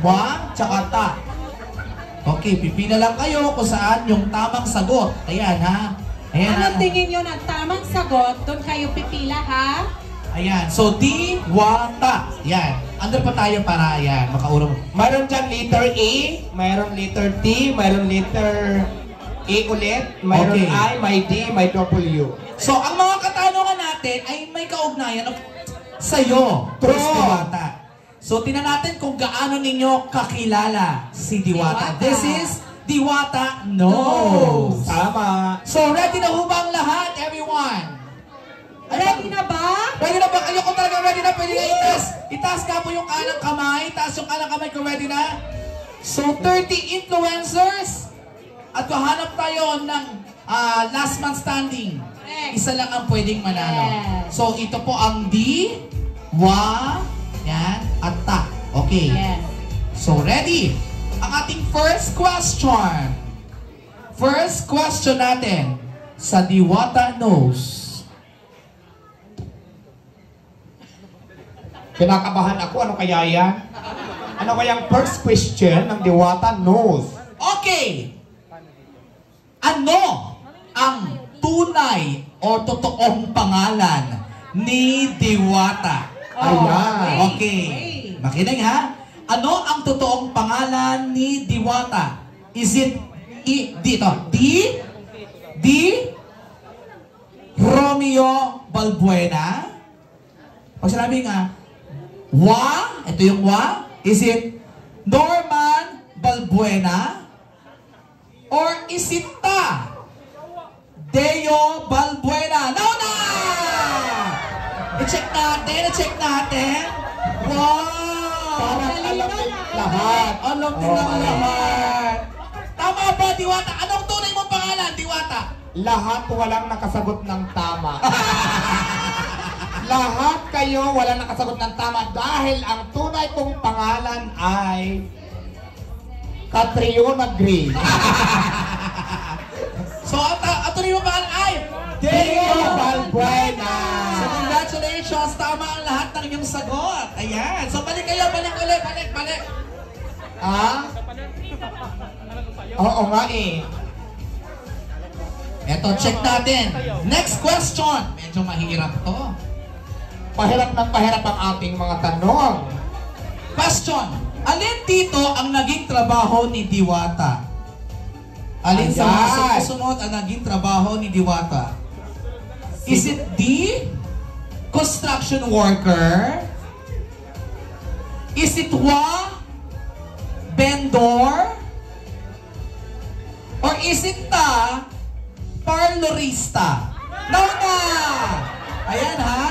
Wa, tsaka ta. Okay, pipila lang kayo kung saan yung tamang sagot. Ayan, ha? Ayan, Ano tingin nyo ng tamang sagot? Doon kayo pipila, ha? Ayan. So, di, wa, ta. Ayan. Under pa tayo para, ayan, makaurong. Mayroon dyan letter A, mayroon letter T, mayroon letter A ulit, mayroon Okay. I, may D, may W. So, ang mga katanungan natin ay may kaugnayan sa'yo, True. Miss Diwata. So, tingnan natin kung gaano ninyo kakilala si Diwata. Diwata. This is Diwata Knows. Tama. So, ready na ho ba ang lahat, everyone? Ready na ba? Ready na ba kayo? Kung talaga ready na, pwede na itaas. Itaas ka po yung kanang kamay. Itaas yung kanang kamay kung ready na. So, 30 influencers. At kahanap tayo ng last man standing. Isa lang ang pwedeng manalo. Yes. So, ito po ang di, wa, yan, at ta. Okay. Yes. So, ready? Ang ating first question. First question natin sa Diwata Knows. Kinakabahan ako, ano kaya yan? Ano kayang first question ng Diwata Knows? Okay! Ano ang tunay o totoong pangalan ni Diwata? Ayan. Okay. Makinig ha. Ano ang totoong pangalan ni Diwata? Is it dito? D? Romeo Balbuena? Pag sinabi nga, wa? Ito yung wa? Is it Norman Balbuena? Or is it ta? Deo Balbuena? No na! I-check natin. Wow! Parang alam din lahat. Alam din naman lahat. Tama ba, Diwata? Anong tunay mong pangalan, Diwata? Lahat walang nakasagot ng tama. Lahat kayo walang nakasagot ng tama dahil ang tunay kong pangalan ay Catriona Gray. So, ang tunay mong pangalan ay Deo Balbuena. So, congratulations! Tama ang lahat ng inyong sagot. Ayan. So, balik kayo. Balik ulit. Balik. Ah? Oo nga eh. Eto, check natin. Next question. Medyo mahirap to. Pahirap ng pahirap ang ating mga tanong. Question. Alin dito ang naging trabaho ni Diwata? Alin sa mga Ayan. susunod ang naging trabaho ni Diwata? Is it D? Construction worker? Is it wa? Vendor? Or is it ta? Parlorista? No na! Ayan ha?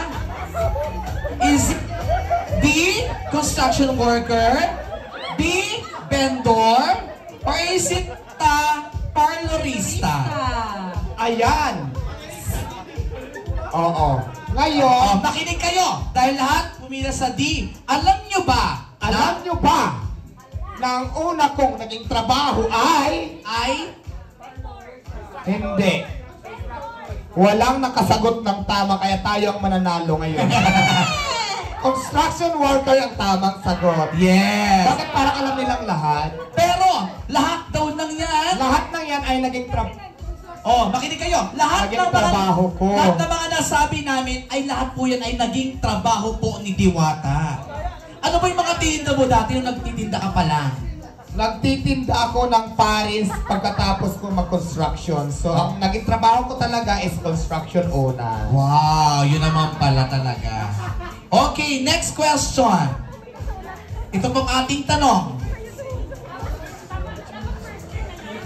Is it D? Construction worker? B? Vendor? Or is it ta? Parlorista? Ayan. Oo. Ngayon, Makinig kayo! Dahil lahat pumila sa D. Alam nyo ba? alam nyo ba na ang una kong naging trabaho ay hindi. Walang nakasagot ng tama kaya tayo ang mananalo ngayon. Construction worker ang tamang sagot. Yes! Bakit parang alam nilang lahat? Pero, lahat daw ng yan. Lahat ng yan ay naging trabaho. Oh, makinig kayo. Lahat Naging ng mga trabaho ko. Lahat ng mga nasabi namin ay lahat po yan ay naging trabaho po ni Diwata. Ano ba yung mga tinda mo dati yung nagtitinda ka pala? Nagtitinda ako ng Paris pagkatapos ko mag-construction. So, ang naging trabaho ko talaga is construction owner. Wow, yun naman pala talaga. Okay, next question. Ito pong ating tanong.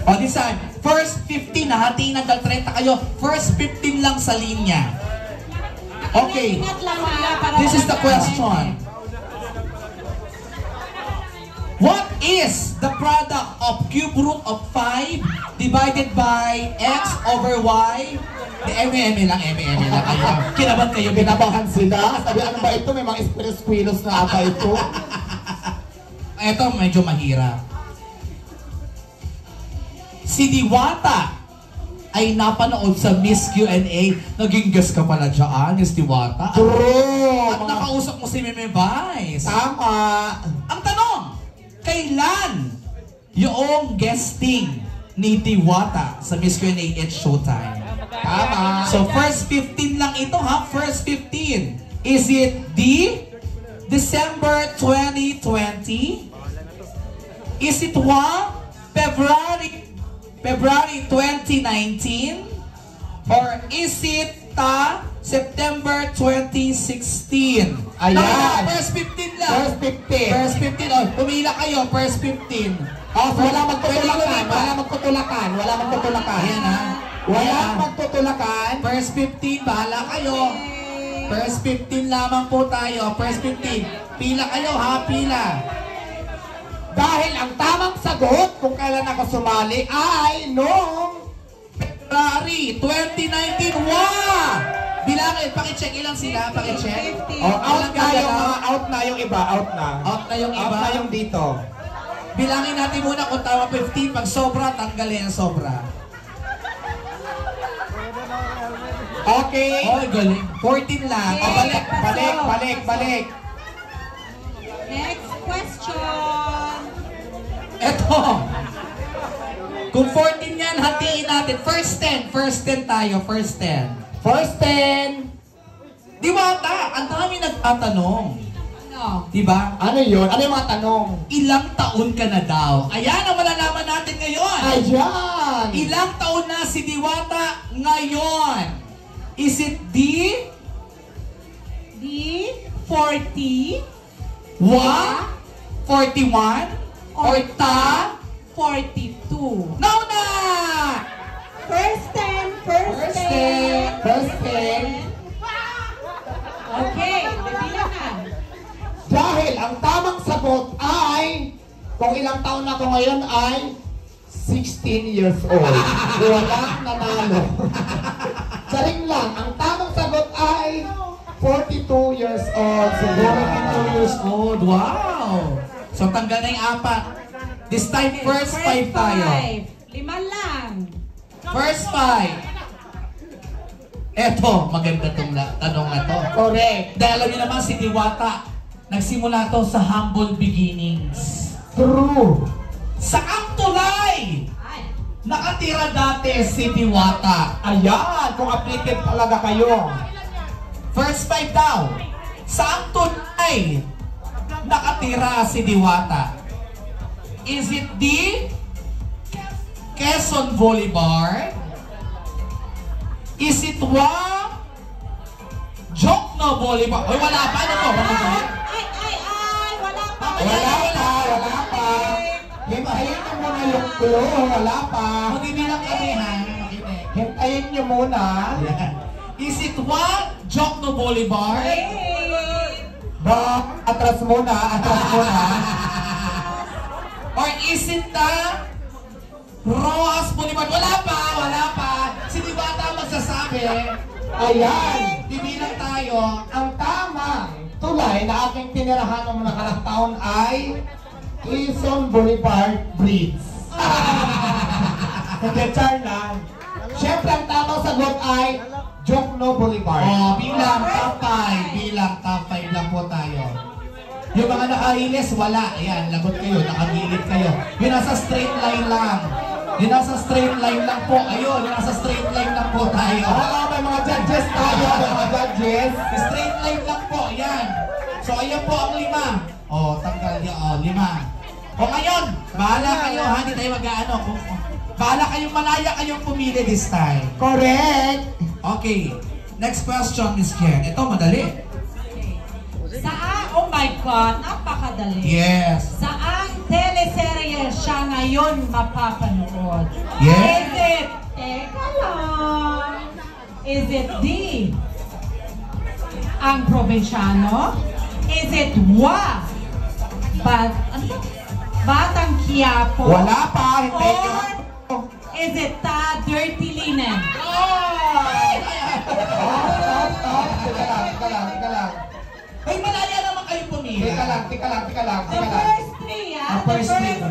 O, this time, first 15, hahatiin hanggang 30 kayo. First 15 lang sa linya. Okay, Ingat lang ha. Para this is the walang question. What is the product of cube root of 5 divided by x over y? M lang kayo. Kinabahan kayo, Binabahan sila. Sabi, ano ba ito? May mga esquilos na ata ito. Ito medyo mahirap. Si Diwata ay napanood sa Miss Q&A. Naging guest ka pala dyan, Miss Diwata. True! At nakausap mo si Meme Vice. Tama! Ang tanong, kay kailan yung guesting ni Diwata sa Miss Q&A at Showtime? Tama. So first 15 lang ito ha, first 15. Is it D, December 2020? Is it 1, February 2019? Or is it September 2016? Ayan. Tama, first 15 lang. First 15. First 15. Oh, pumila kayo, first 15. Oh, wala magtutulakan. Pwede Wala magtutulakan. Wala magtutulakan. Ayan ha. Wala Ayan. magtutulakan. First 15, bahala kayo. First 15 lamang po tayo. First 15. Pila kayo ha, pila. Dahil ang tamang sagot kung kailan ako sumali ay noong February 2019. Wow! Bilangin, pakicheck ilang sila, pakicheck. out na yung mga out na yung iba, out na. Out na yung Out iba. na yung dito. Bilangin natin muna kung tama 15. Pag sobra, tanggalin ang sobra. Okay. Oh, galing. 14 lang. O, balik. Next question. Eto. Kung 14 yan, hatiin natin. First 10 tayo. First 10. First 10. Diwata, ang dami nagtatanong. Ano? Diba? Ano yun? Ano yung mga tanong? Ilang taon ka na daw? Ayan ang malalaman natin ngayon. Ayan. Ilang taon na si Diwata ngayon? Is it D, D, 40, 1, 41, or ta, 42. no na! First 10. First 10. Okay, bibilang na. Dahil ang tamang sagot ay, kung ilang taon na ako ngayon ay 16 years old. Walang nanalo. Saring lang, ang tamang sagot ay 42 years old. Siguro 42 years old. Wow! So tanggal na yung 4. This time, first 5 tayo. 5. 5 lang. First 5. Eto, maganda tong tanong na to. Correct. Dahil alam niyo naman si Diwata, nagsimula to sa humble beginnings. True. Saang tulay Ay. nakatira dati si Diwata? Ayan, kung updated talaga kayo. First 5 daw. Saang tulay nakatira si Diwata? Is it D, Quezon Boulevard? Is it 1, Jokno Boulevard? Oy, wala pa. Ano to? Ay, wala pa. Wala pa. Hintayin nyo muna yung clue. Wala pa. Magbibilang kami ha. Makinig. Hintayin nyo muna. Yan. Is it 1, Jokno Boulevard? Atras muna. Or is it the Rojas Boulevard? Wala pa. Si Diwata magsasabi. Ayan. Bibilang tayo. Ang tamang tulay na aking tinirahan ng nakarang taon ay Quezon Boulevard Bridge. Hindi, char lang. Siyempre, ang tamang sagot ay Jokno Boulevard. Oh, bilang top 5 lang po tayo. Yung mga nakailis, wala. Ayan, lagot kayo, nakagilid kayo. Yung nasa straight line lang. Yung nasa straight line lang po. Ayun, yung nasa straight line lang po tayo. Oo, may mga judges tayo. May mga judges. Straight line lang po, yan. So, ayan po ang 5. Oh, tanggal niyo, 5. O ngayon, bahala kayo ha, hindi tayo mag-ano. Bahala kayong malaya kayong pumili this time. Correct. Okay, next question, Miss Jen. Ito, madali. Oh my God, napakadali. Yes. Saang teleserye siya ngayon mapapanood? Yes. Is it, teka lang, is it D, Ang Probinsyano? Is it Batang Quiapo? Wala pa. Hintayin nyo. Or is it Dirty Linen? Teka lang. Ay, malaya naman kayo pumili. Teka lang. The first three, The first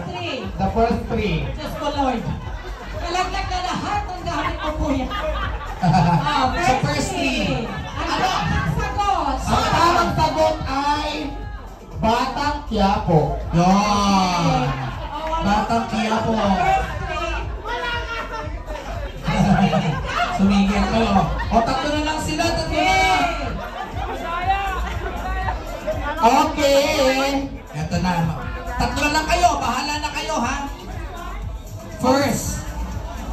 three. The first 3. Diyos ko Lord. Nalaglag na lahat ang gamit ko po yan. So, first 3. Ano? Ang sagot. Ang tamang sagot ay Batang Quiapo. Yan. Batang Quiapo. Sumigil ko. O, tatlo na lang sila. Tatlo na lang. Okay. Eto na. Tatlo na lang kayo. Bahala na kayo, ha? First.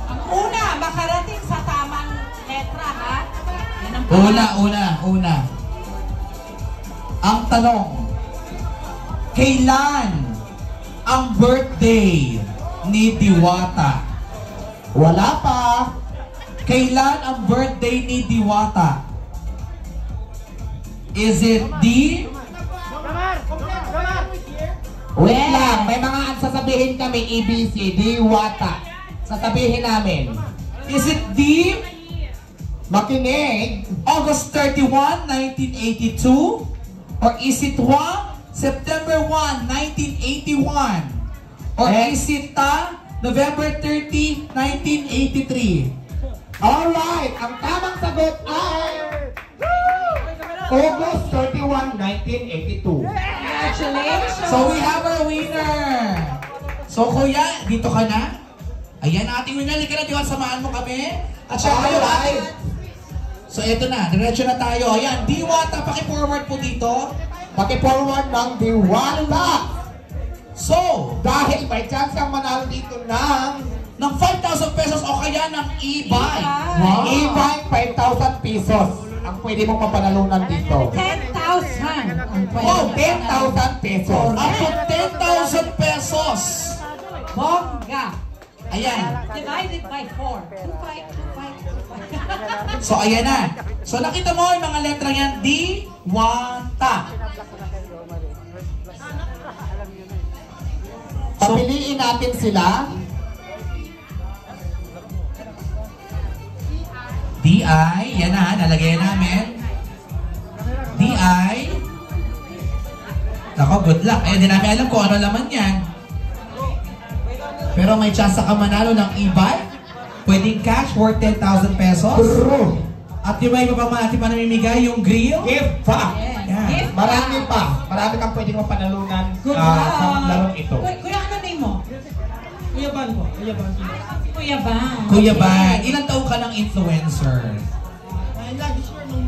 Ang una, makarating sa tamang letra, ha? Yan ang Una. Ang tanong. Kailan ang birthday ni Diwata? Wala pa. Kailan ang birthday ni Diwata? Is it D? Wait lang, may mga sasabihin kami ABC, Diwata. Sasabihin namin. Is it D? Makinig. August 31, 1982? Or is it 1? September 1, 1981? Or is it November 30, 1983? Alright, ang tamang sagot ay August 31, 1982. Congratulations! So we have our winner! So kuya, dito ka na? Ayan, ating winner. Halika na, Diwata, samahan mo kami. At siya kayo, Alright. So eto na, diretso na tayo. Ayan, Diwata, paki-forward po dito. Paki-forward ng Diwata. So, Dahil may chance kang manalo dito ng 5,000 pesos o kaya ng e-bike. Wow. e-bike 5,000 pesos ang pwede mong mapanalunan dito. 10,000 ang pwede. Oh, 10,000 pesos. Up to 10,000 pesos. Bongga! Ayan. Divided by 4. 2, 5, 2, 5, 2, 5. So, ayan na. So, nakita mo yung mga letra yan. Diwata. Papiliin natin sila. DI. Yan na. Nalagay namin. DI. Nako, good luck. Eh, di namin alam kung ano laman yan. Pero may chance ka manalo ng e-bike. Pwedeng cash worth 10,000 pesos. True. At yung may iba pa natin pa namimigay, yung grill. Give back. Yan. Gift Marami bag. pa. Marami kang pwedeng mapanalunan Good sa luck! larong ito. Kuya, ano name mo? Kuya Ban po. Kuya Ban. Kuya Ban. Kuya Ban, ilang taon ka ng influencer? Ay, lagi sure nung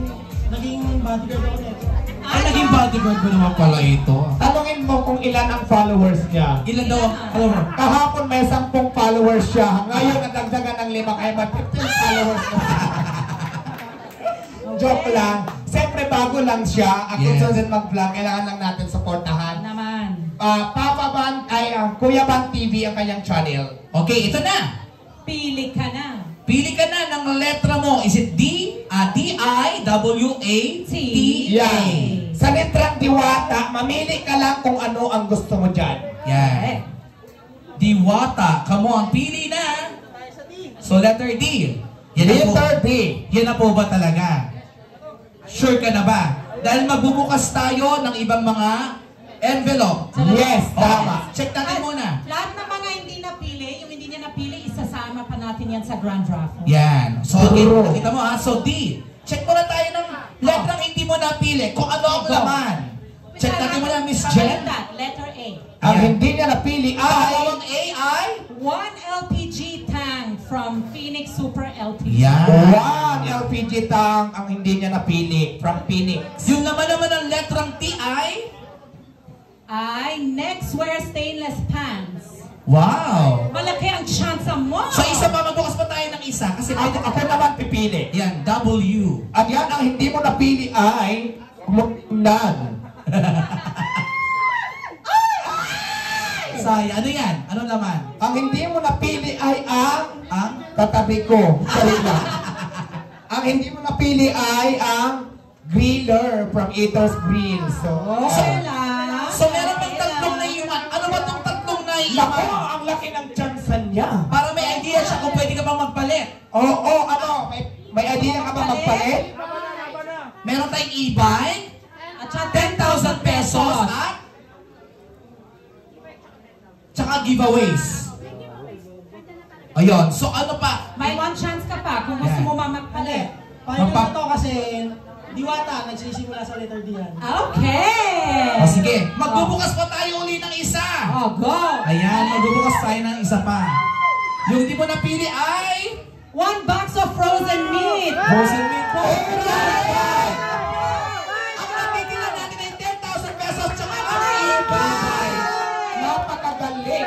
naging bodyguard ako nito. Ay, naging bodyguard mo naman pala ito. Tanungin mo kung ilan ang followers niya. Ilan daw? Alam mo? Kahapon may 10 followers siya. Ngayon nadagdagan ng 5 kaya mag 15 followers na. Joke lang. Siyempre bago lang siya. At kung Yes. saan mag-vlog, kailangan lang natin supportahan. Naman. Papa Ban ay Kuya Ban TV ang kanyang channel. Okay, ito na. Pili ka na. Pili ka na ng letra mo. Is it D? D-I-W-A-T-A. Yan. Sa letrang Diwata, mamili ka lang kung ano ang gusto mo dyan. Yan. Diwata. Come on, pili na. So, letter D. Yan na po. Letter D. Yan na po ba talaga? Sure ka na ba? Dahil magbubukas tayo ng ibang mga envelope. Yes, tama. Check natin muna. Lahat ng mga hindi napili, yung hindi niya napili, isasama pa natin yan sa grand raffle. Yan. So, True. nakita mo ha. So, D. Check muna tayo ng letrang hindi mo napili. Kung ano ang Go. laman. Check natin muna, Miss Kapalit Jen. that, letter A. Ang Ayan. hindi niya napili ay Pangalawang A ay? 1 LPG tank from Phoenix Super LPG. Yan. One LPG tank ang hindi niya napili from Phoenix. Yung laman naman ng letrang T ay? Nextwear stainless pans. Wow. Malaki ang chance mo. So, isa pa, magbukas pa tayo ng isa. Kasi Ako naman pipili. yan, W. At yan ang hindi mo napili ay Muknan. Say, ano yan? Ano naman? Ang hindi mo napili ay ang Ang? katabi ko. Sorry lang. Ang hindi mo napili ay ang griller from Eater's Grill. So, Ella. So, meron bang tatlong naiwan? Ano ba itong tatlong Lako, naiwan? ang laki ng chansan niya. Para may idea siya kung pwede ka bang magpalit. Oo, ano? May idea ka ba magpalit? Meron tayong e-bike, At saka 10,000 pesos, at tsaka giveaways. Ayun, so ano pa? May one chance ka pa kung gusto Yan. mo magpalit. Paano na to kasi Diwata, nagsisimula sa letter D yan. Okay! O sige, magbubukas pa tayo uli ng isa. Oh, go! Ayan, magbubukas tayo ng isa pa. Yung di mo napili ay... 1 box of frozen meat! Frozen meat po. Ang natitila natin ay 10,000 pesos tsaka ang ibay. Napakagaling.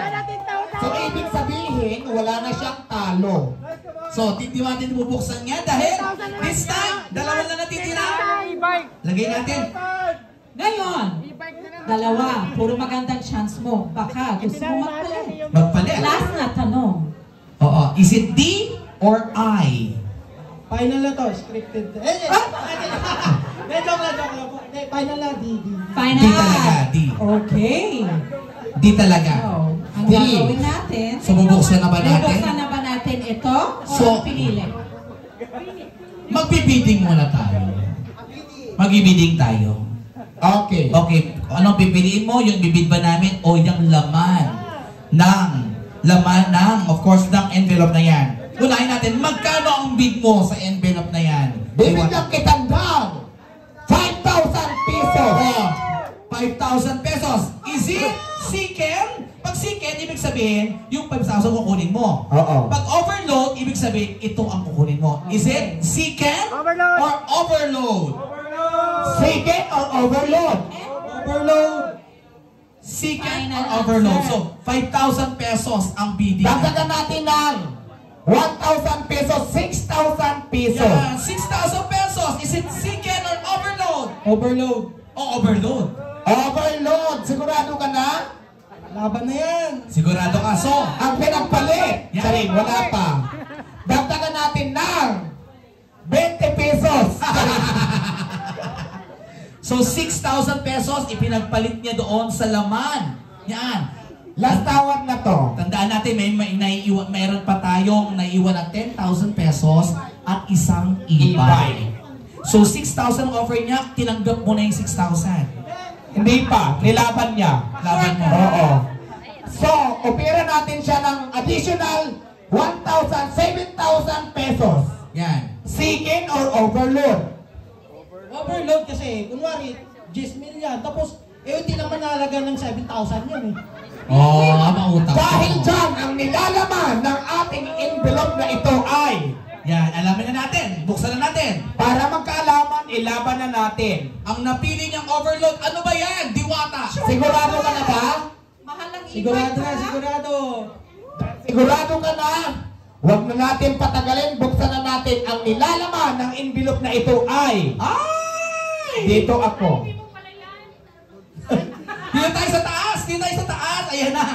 So, ibig sabihin, wala na siyang talo. So, hindi natin bubuksan niya dahil this time, dalawa na natitira. Lagay natin. Ngayon, dalawa, puro magandang chance mo. Baka gusto mo magpalit. Magpalit. Last na tanong. Oo. Is it D or I? Final na to, scripted. Joke lang po. Final na, D. Final. D talaga, D. Okay. D talaga. So, ang D. gagawin natin, So, bubuksan na ba natin? bubuksan na ba natin ito o So, pinili? Magbibidding muna tayo. Magbibidding tayo. Okay. Okay, anong pipiliin mo? Yung bibid ba namin o yung laman ng, of course, ng envelope na yan? Unahin natin, magkano ang bid mo sa envelope na yan? Bibigyan kitang ng 5,000 pesos. Oh, 5,000 pesos. Is it siken? Pag siken, ibig sabihin, yung 5,000 kukunin mo. Oo. Pag overload, ibig sabihin, ito ang kukunin mo. Is it siken or overload? Siken or overload? Overload. Siken Final or overload? answer. So, 5,000 pesos ang bidding. Dagdagan natin ng 1,000 pesos, 6,000 pesos. Yan, 6,000 pesos. Is it siken or overload? Overload. O overload? Overload. Sigurado ka na? Laban na yan. Sigurado ka. So, Ang pinagpalit. Yan. Sarin, wala pa. Dagdagan natin ng 20 pesos. so 6,000 pesos ipinagpalit niya doon sa laman. Yan. Last tawad na to. Tandaan natin, mayroon pa tayong naiwan na 10,000 pesos at isang e-bike. So 6,000 offer niya, tinanggap mo na yung 6,000. Hindi pa. Nilaban niya. Laban mo. Oo. So, opera natin siya ng additional 1,000, 7,000 pesos. Yan. Siken or overload? Overload kasi, kunwari, 10 million. Tapos, hindi naman nalaga ng 7,000 yun eh. Oh, mautang. Dahil dyan, ang nilalaman ng ating envelope na ito ay Yan, alamin na natin. Buksan na natin. para magkaalaman, ilaban na natin. Ang napili niyang overload, ano ba yan? Diwata. Sigurado ka na ba? Mahal ang Sigurado e-bike, na, ha? sigurado. Sigurado ka na? Huwag na natin patagalin, buksan na natin. Ang nilalaman ng envelope na ito ay Ay! dito ako. Dito tayo sa taas. Dito tayo sa taas. Ayan na.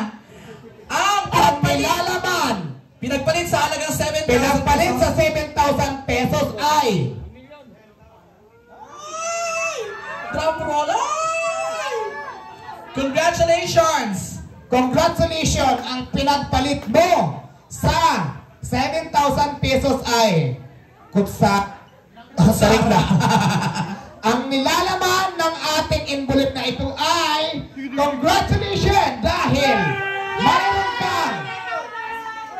Ang Ang nilalaman, pinagpalit sa halagang 7,000 pinagpalit pesos. sa 7,000 pesos ay Drum roll. Ay! Congratulations! congratulations, ang pinagpalit mo sa 7,000 pesos ay kutsa. Saring na. Ang nilalaman ng ating envelope na ito ay congratulations dahil mayroon kang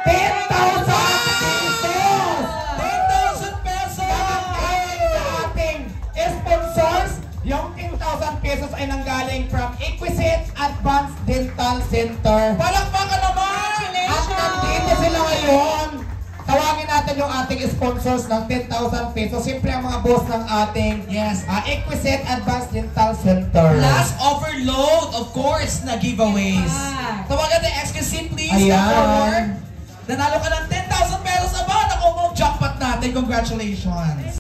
10,000 pesos. 10,000 pesos! Nanggaling sa ating sponsors, yung 10,000 pesos ay nanggaling from Equisit Advanced Dental Center. Palakpakan naman! At nandito sila ngayon. Tawagin natin yung ating sponsors ng 10,000 pesos. Siyempre ang mga boss ng ating Yes. Equisit Advanced Dental Center. Last overload, of course, na giveaways. Ah. Tawagan natin Exquisite, please. Ayan. Come forward. Nanalo ka ng 10,000 pesos. Aba, naku mo, jackpot natin. Congratulations.